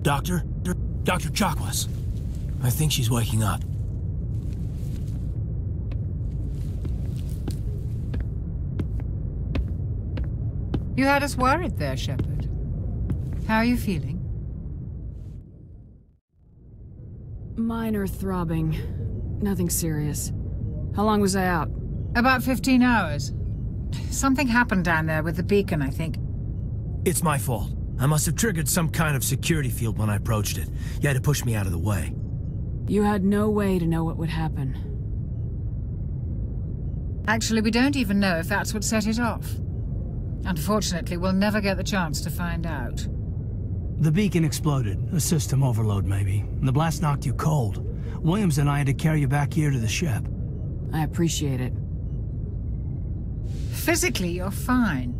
Doctor? Dr. Chakwas. I think she's waking up. You had us worried there, Shepard. How are you feeling? Minor throbbing. Nothing serious. How long was I out? About 15 hours. Something happened down there with the beacon, I think. It's my fault. I must have triggered some kind of security field when I approached it. You had to push me out of the way. You had no way to know what would happen. Actually, we don't even know if that's what set it off. Unfortunately, we'll never get the chance to find out. The beacon exploded. A system overload, maybe. The blast knocked you cold. Williams and I had to carry you back here to the ship. I appreciate it. Physically, you're fine.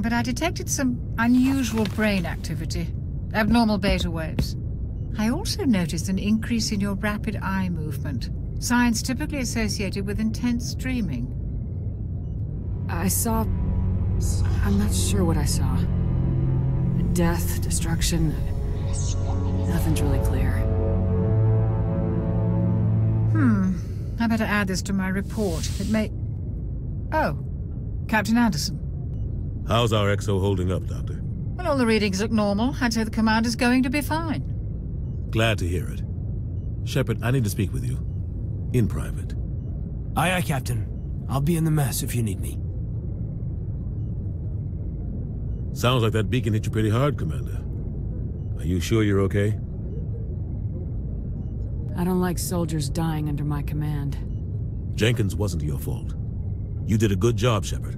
But I detected some unusual brain activity. Abnormal beta waves. I also noticed an increase in your rapid eye movement. Signs typically associated with intense dreaming. I saw... I'm not sure what I saw. Death, destruction... Nothing's really clear. I better add this to my report. It may... Oh, Captain Anderson. How's our XO holding up, Doctor? Well, all the readings look normal. I'd say the commander's going to be fine. Glad to hear it. Shepard, I need to speak with you. In private. Aye, aye, Captain. I'll be in the mess if you need me. Sounds like that beacon hit you pretty hard, Commander. Are you sure you're okay? I don't like soldiers dying under my command. Jenkins wasn't your fault. You did a good job, Shepard.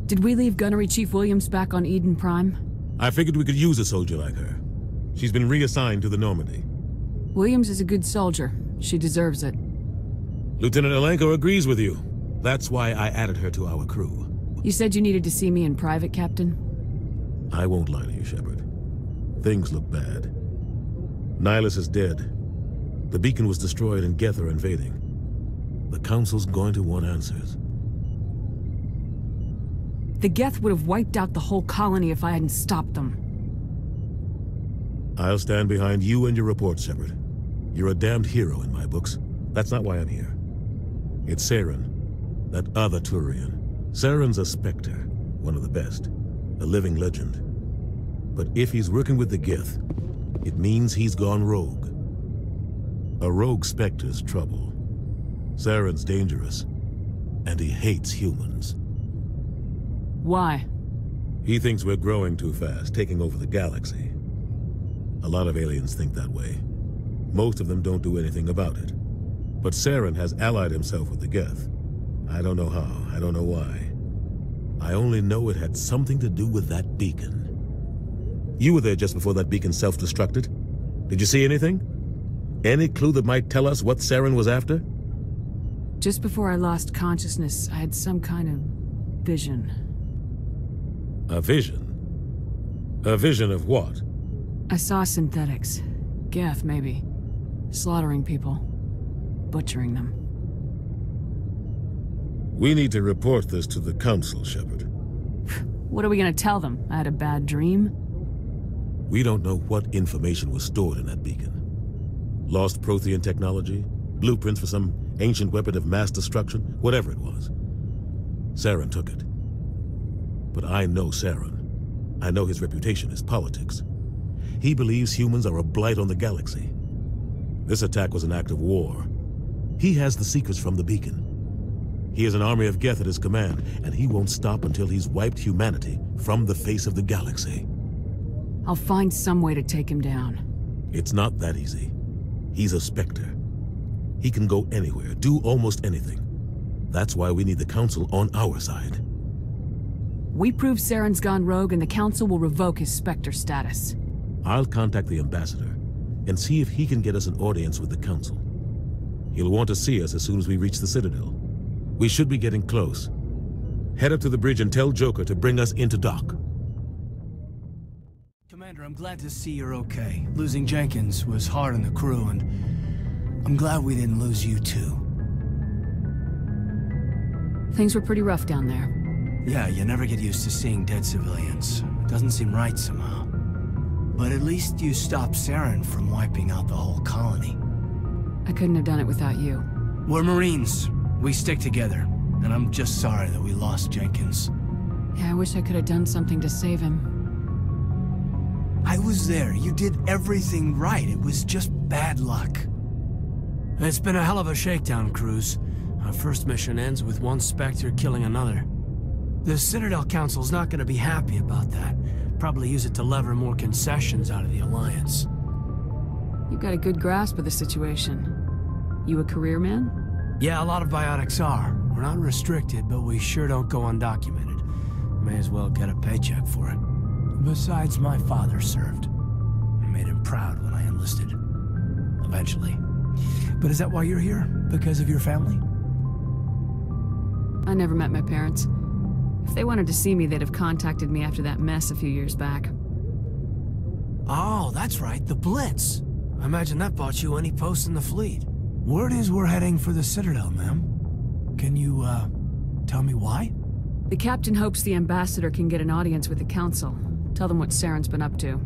Did we leave Gunnery Chief Williams back on Eden Prime? I figured we could use a soldier like her. She's been reassigned to the Normandy. Williams is a good soldier. She deserves it. Lieutenant Alenko agrees with you. That's why I added her to our crew. You said you needed to see me in private, Captain? I won't lie to you, Shepard. Things look bad. Nihilus is dead. The beacon was destroyed and Geth are invading. The Council's going to want answers. The Geth would have wiped out the whole colony if I hadn't stopped them. I'll stand behind you and your report, Shepard. You're a damned hero in my books. That's not why I'm here. It's Saren, that other Turian. Saren's a Spectre, one of the best. A living legend. But if he's working with the Geth, it means he's gone rogue. A rogue Spectre's trouble. Saren's dangerous, and he hates humans. Why? He thinks we're growing too fast, taking over the galaxy. A lot of aliens think that way. Most of them don't do anything about it. But Saren has allied himself with the Geth. I don't know how, I don't know why. I only know it had something to do with that beacon. You were there just before that beacon self-destructed. Did you see anything? Any clue that might tell us what Saren was after? Just before I lost consciousness, I had some kind of vision. A vision? A vision of what? I saw synthetics. Geth, maybe. Slaughtering people. Butchering them. We need to report this to the Council, Shepard. What are we gonna tell them? I had a bad dream? We don't know what information was stored in that beacon. Lost Prothean technology? Blueprints for some ancient weapon of mass destruction? Whatever it was. Saren took it. But I know Saren. I know his reputation is politics. He believes humans are a blight on the galaxy. This attack was an act of war. He has the secrets from the beacon. He has an army of Geth at his command, and he won't stop until he's wiped humanity from the face of the galaxy. I'll find some way to take him down. It's not that easy. He's a Spectre. He can go anywhere, do almost anything. That's why we need the Council on our side. We prove Saren's gone rogue and the Council will revoke his Spectre status. I'll contact the Ambassador and see if he can get us an audience with the Council. He'll want to see us as soon as we reach the Citadel. We should be getting close. Head up to the bridge and tell Joker to bring us into dock. Commander, I'm glad to see you're okay. Losing Jenkins was hard on the crew, and I'm glad we didn't lose you too. Things were pretty rough down there. Yeah, you never get used to seeing dead civilians. It doesn't seem right somehow. But at least you stopped Saren from wiping out the whole colony. I couldn't have done it without you. We're Marines. We stick together. And I'm just sorry that we lost Jenkins. Yeah, I wish I could have done something to save him. I was there. You did everything right. It was just bad luck. It's been a hell of a shakedown, Cruz. Our first mission ends with one Spectre killing another. The Citadel Council's not gonna be happy about that. Probably use it to lever more concessions out of the Alliance. You've got a good grasp of the situation. You a career man? Yeah, a lot of biotics are. We're not restricted, but we sure don't go undocumented. May as well get a paycheck for it. Besides, my father served. I made him proud when I enlisted. Eventually. But is that why you're here? Because of your family? I never met my parents. If they wanted to see me, they'd have contacted me after that mess a few years back. Oh, that's right, the Blitz. I imagine that bought you any post in the fleet. Word is we're heading for the Citadel, ma'am. Can you, tell me why? The captain hopes the ambassador can get an audience with the council. Tell them what Saren's been up to.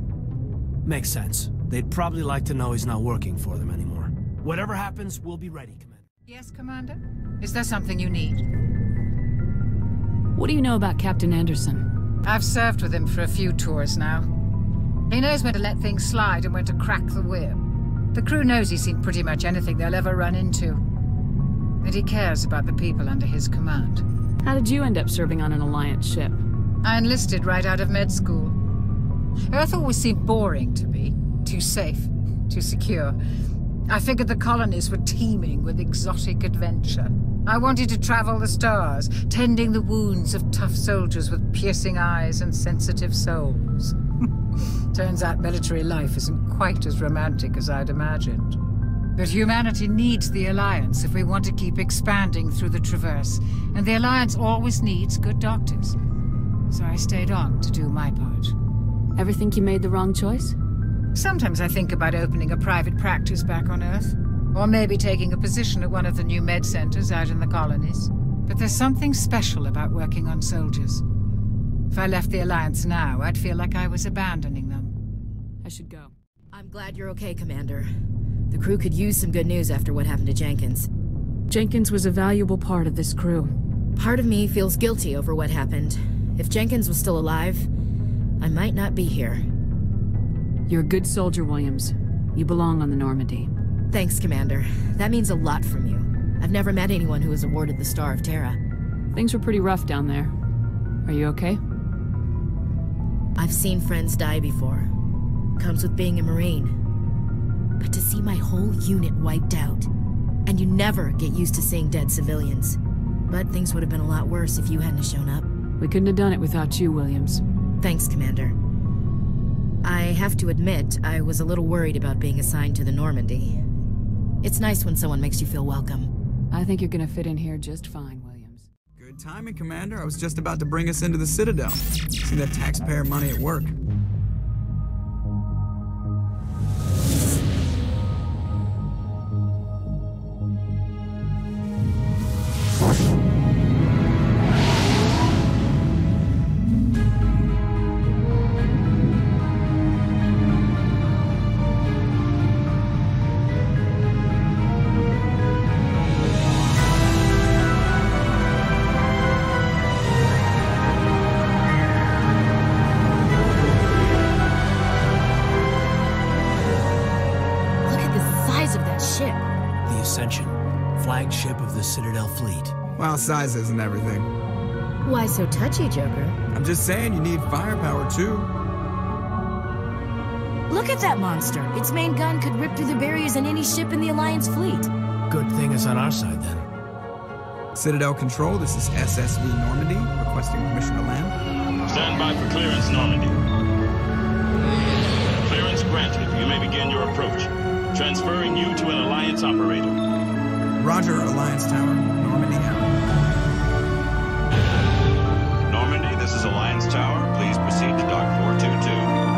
Makes sense. They'd probably like to know he's not working for them anymore. Whatever happens, we'll be ready, Commander. Yes, Commander? Is there something you need? What do you know about Captain Anderson? I've served with him for a few tours now. He knows when to let things slide and when to crack the whip. The crew knows he's seen pretty much anything they'll ever run into. And he cares about the people under his command. How did you end up serving on an Alliance ship? I enlisted right out of med school. Earth always seemed boring to me. Too safe, too secure. I figured the colonies were teeming with exotic adventure. I wanted to travel the stars, tending the wounds of tough soldiers with piercing eyes and sensitive souls. Turns out military life isn't quite as romantic as I'd imagined. But humanity needs the Alliance if we want to keep expanding through the Traverse, and the Alliance always needs good doctors. So I stayed on to do my part. Ever think you made the wrong choice? Sometimes I think about opening a private practice back on Earth. Or maybe taking a position at one of the new med centers out in the colonies. But there's something special about working on soldiers. If I left the Alliance now, I'd feel like I was abandoning them. I should go. I'm glad you're okay, Commander. The crew could use some good news after what happened to Jenkins. Jenkins was a valuable part of this crew. Part of me feels guilty over what happened. If Jenkins was still alive, I might not be here. You're a good soldier, Williams. You belong on the Normandy. Thanks, Commander. That means a lot from you. I've never met anyone who was awarded the Star of Terra. Things were pretty rough down there. Are you okay? I've seen friends die before. Comes with being a Marine. But to see my whole unit wiped out, and you never get used to seeing dead civilians. But things would have been a lot worse if you hadn't shown up. We couldn't have done it without you, Williams. Thanks, Commander. I have to admit, I was a little worried about being assigned to the Normandy. It's nice when someone makes you feel welcome. I think you're gonna fit in here just fine, Williams. Good timing, Commander. I was just about to bring us into the Citadel. See that taxpayer money at work. Flagship of the Citadel fleet. Well, size isn't everything. Why so touchy, Joker? I'm just saying you need firepower, too. Look at that monster. Its main gun could rip through the barriers in any ship in the Alliance fleet. Good thing it's on our side, then. Citadel Control, this is SSV Normandy, requesting permission to land. Stand by for clearance, Normandy. Clearance granted. You may begin your approach. Transferring you to an Alliance operator. Roger, Alliance Tower. Normandy out. Normandy, this is Alliance Tower. Please proceed to Dock 422.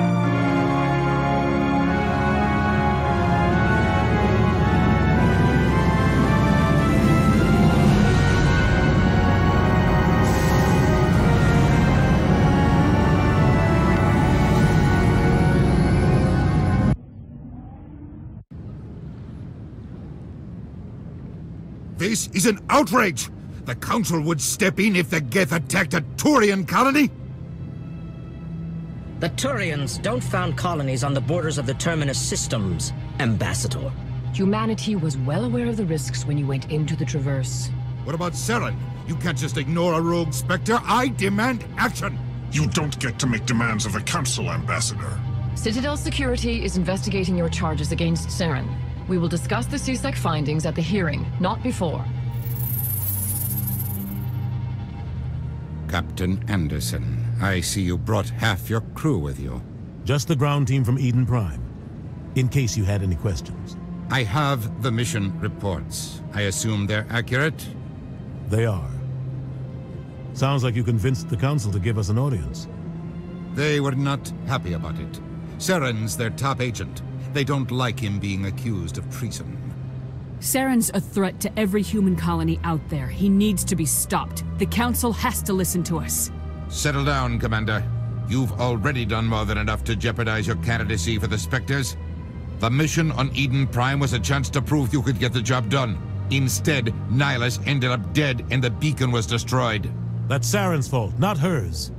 This is an outrage! The Council would step in if the Geth attacked a Turian colony? The Turians don't found colonies on the borders of the Terminus systems, Ambassador. Humanity was well aware of the risks when you went into the Traverse. What about Saren? You can't just ignore a rogue Spectre. I demand action! You don't get to make demands of the Council, Ambassador. Citadel Security is investigating your charges against Saren. We will discuss the CSEC findings at the hearing, not before. Captain Anderson, I see you brought half your crew with you. Just the ground team from Eden Prime, in case you had any questions. I have the mission reports. I assume they're accurate? They are. Sounds like you convinced the Council to give us an audience. They were not happy about it. Saren's their top agent. They don't like him being accused of treason. Saren's a threat to every human colony out there. He needs to be stopped. The Council has to listen to us. Settle down, Commander. You've already done more than enough to jeopardize your candidacy for the Spectres. The mission on Eden Prime was a chance to prove you could get the job done. Instead, Nihilus ended up dead and the beacon was destroyed. That's Saren's fault, not hers.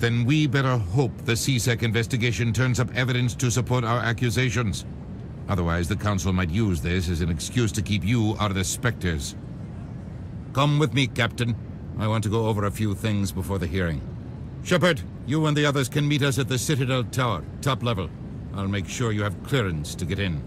Then we better hope the CSEC investigation turns up evidence to support our accusations. Otherwise, the Council might use this as an excuse to keep you out of the Spectres. Come with me, Captain. I want to go over a few things before the hearing. Shepard, you and the others can meet us at the Citadel Tower, top level. I'll make sure you have clearance to get in.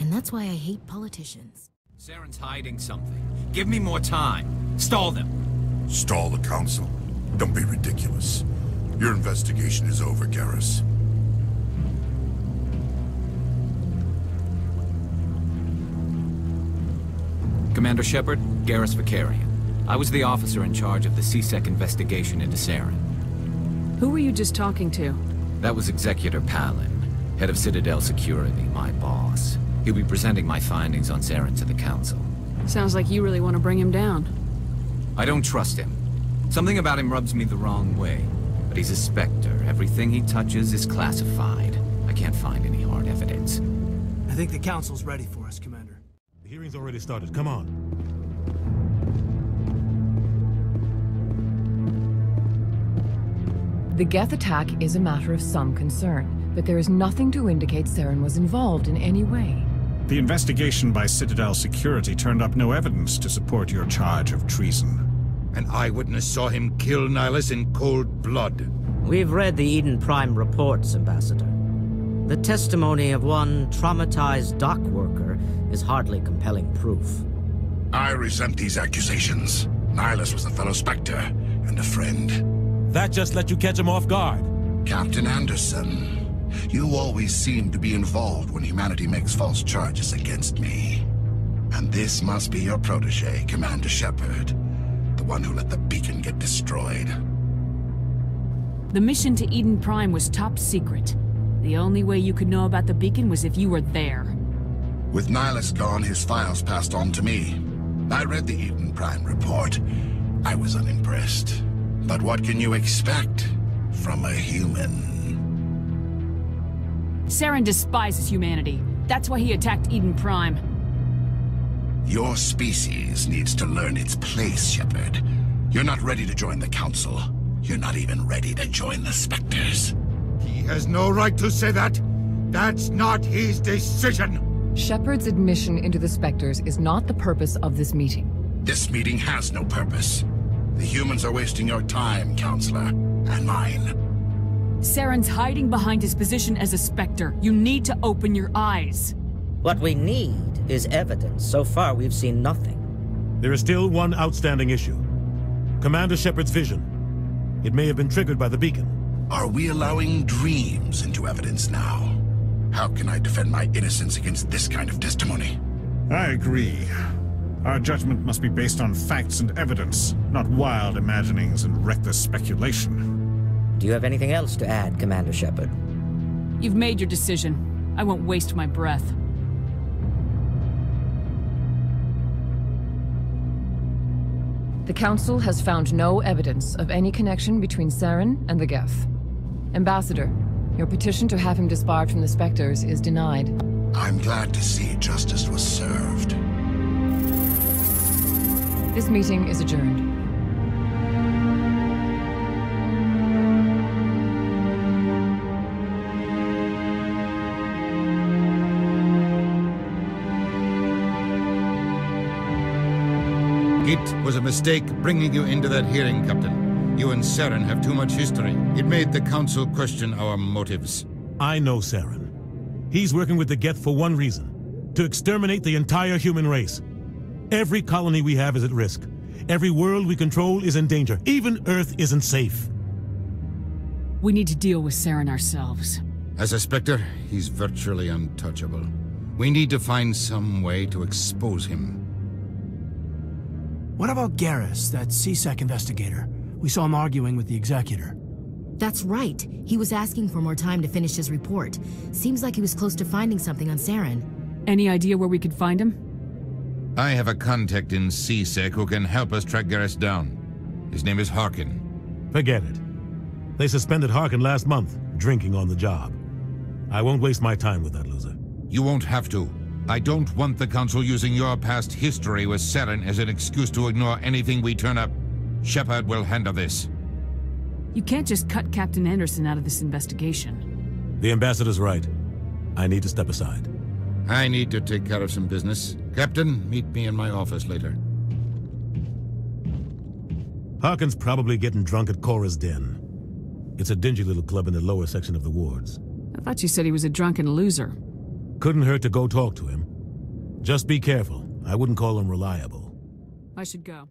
And that's why I hate politicians. Saren's hiding something. Give me more time. Stall them. Stall the Council? Don't be ridiculous. Your investigation is over, Garrus. Commander Shepard, Garrus Vakarian. I was the officer in charge of the CSEC investigation into Saren. Who were you just talking to? That was Executor Palin, head of Citadel Security, my boss. He'll be presenting my findings on Saren to the Council. Sounds like you really want to bring him down. I don't trust him. Something about him rubs me the wrong way. But he's a Spectre. Everything he touches is classified. I can't find any hard evidence. I think the Council's ready for us, Commander. The hearing's already started. Come on. The Geth attack is a matter of some concern, but there is nothing to indicate Saren was involved in any way. The investigation by Citadel Security turned up no evidence to support your charge of treason. An eyewitness saw him kill Nihilus in cold blood. We've read the Eden Prime reports, Ambassador. The testimony of one traumatized dock worker is hardly compelling proof. I resent these accusations. Nihilus was a fellow Spectre and a friend. That just let you catch him off guard. Captain Anderson, you always seem to be involved when humanity makes false charges against me. And this must be your protege, Commander Shepard. The one who let the beacon get destroyed. The mission to Eden Prime was top secret. The only way you could know about the beacon was if you were there. With Nihilus gone, his files passed on to me. I read the Eden Prime report. I was unimpressed. But what can you expect from a human? Saren despises humanity. That's why he attacked Eden Prime. Your species needs to learn its place, Shepard. You're not ready to join the Council. You're not even ready to join the Spectres. He has no right to say that. That's not his decision. Shepard's admission into the Spectres is not the purpose of this meeting. This meeting has no purpose. The humans are wasting your time, Counselor, and mine. Saren's hiding behind his position as a Spectre. You need to open your eyes. What we need is evidence. So far, we've seen nothing. There is still one outstanding issue. Commander Shepard's vision. It may have been triggered by the beacon. Are we allowing dreams into evidence now? How can I defend my innocence against this kind of testimony? I agree. Our judgment must be based on facts and evidence, not wild imaginings and reckless speculation. Do you have anything else to add, Commander Shepard? You've made your decision. I won't waste my breath. The Council has found no evidence of any connection between Saren and the Geth. Ambassador, your petition to have him disbarred from the Spectres is denied. I'm glad to see justice was served. This meeting is adjourned. It was a mistake bringing you into that hearing, Captain. You and Saren have too much history. It made the Council question our motives. I know Saren. He's working with the Geth for one reason: to exterminate the entire human race. Every colony we have is at risk. Every world we control is in danger. Even Earth isn't safe. We need to deal with Saren ourselves. As a Spectre, he's virtually untouchable. We need to find some way to expose him. What about Garrus, that C-Sec investigator? We saw him arguing with the Executor. That's right. He was asking for more time to finish his report. Seems like he was close to finding something on Saren. Any idea where we could find him? I have a contact in C-Sec who can help us track Garrus down. His name is Harkin. Forget it. They suspended Harkin last month, drinking on the job. I won't waste my time with that loser. You won't have to. I don't want the Council using your past history with Saren as an excuse to ignore anything we turn up. Shepard will handle this. You can't just cut Captain Anderson out of this investigation. The Ambassador's right. I need to step aside. I need to take care of some business. Captain, meet me in my office later. Harkin's probably getting drunk at Cora's Den. It's a dingy little club in the lower section of the wards. I thought you said he was a drunken loser. Couldn't hurt to go talk to him. Just be careful. I wouldn't call him reliable. I should go.